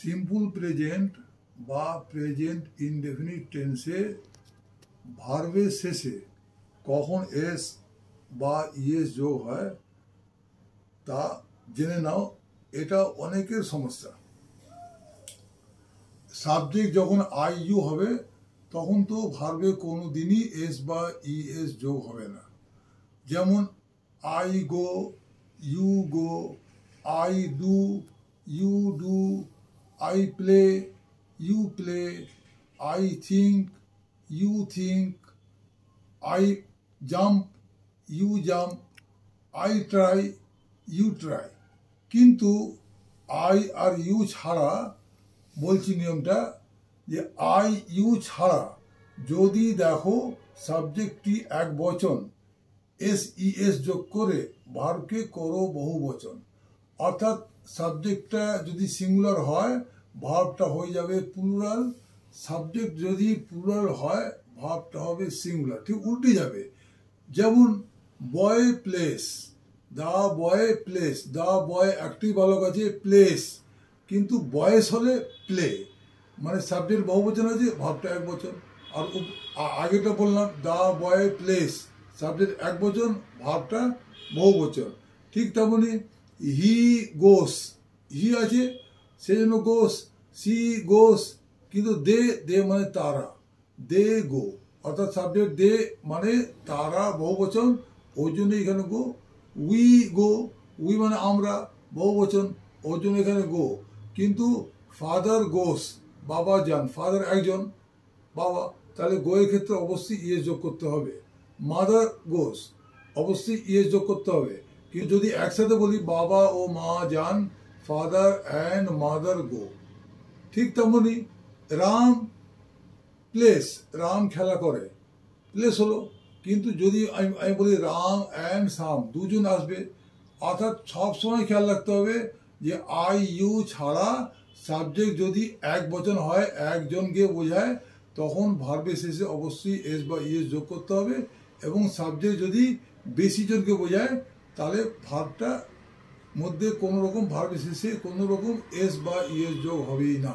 Simple present বা present indefinite টেন্সে ভার্বের শেষে কখন এস বা ইএস যোগ হয় তা জেনে নাও। এটা অনেকের সমস্যা। সাবজেক্ট যখন আই ইউ হবে তখন তো ভার্বে কোনো দিনই এস বা ইএস যোগ হবে না। যেমন I go, you go, I do, you do, I play, you play, I think, you think, I jump, you jump, I try, you try। কিন্তু I আর ইউ ছাড়া বলছি নিয়মটা যে আই ইউ ছাড়া যদি দেখো সাবজেক্টটি এক বচন এস ইএস যোগ করে ভার্বকে করো বহু বচন, অর্থাৎ সাবজেক্টটা যদি সিঙ্গুলার হয় ভার্বটা হয়ে যাবে প্লুরাল, সাবজেক্ট যদি প্লুরাল হয় ভার্বটা হবে সিঙ্গুলার, ঠিক উল্টে যাবে। যেমন বয় প্লেস, দা বয় প্লেস, দা বয় একটি বালক আছে প্লেস, কিন্তু বয়েস হলে প্লে, মানে সাবজেক্ট বহু বচন আছে ভার্বটা এক বচন। আর আগেটা বললাম দা বয় প্লেস, সাবজেক্ট এক বচন ভার্বটা বহু বচন। ঠিক তেমনি হি গোস, হি আছে সেজন্য গোস, সি গোস, কিন্তু দে, দে মানে তারা, দে গো, অর্থাৎ সাবজেক্ট দে মানে তারা বহু বচন, ওই জন্য এখানে গো। উই গো, উই মানে আমরা বহু বচন, ওই জন্য এখানে গো। কিন্তু ফাদার গোস, বাবা যান, ফাদার একজন বাবা, তাহলে গো এর ক্ষেত্রে অবশ্যই ইএস যোগ করতে হবে। মাদার গোস, অবশ্যই ইএস যোগ করতে হবে। কিন্তু যদি একসাথে বলি বাবা ও মা যান, ফাদার অ্যান্ড মাদার গো। ঠিক তেমনি রাম প্লেস, রাম খেলা করে, প্লেস হলো। কিন্তু যদি আমি বলি রাম অ্যান্ড শ্যাম, দুজন আসবে, অর্থাৎ সবসময় খেয়াল রাখতে হবে যে আই ইউ ছাড়া সাবজেক্ট যদি এক বচন হয়, একজনকে বোঝায়, তখন ভার্বের শেষে অবশ্যই এস বা ইএস যোগ করতে হবে। এবং সাবজেক্ট যদি বেশি জনকে বোঝায় তাহলে ভার্বটা মধ্যে কোনো রকম ভার্বের শেষে কোনো রকম এস বা ইএস যোগ হবেই না।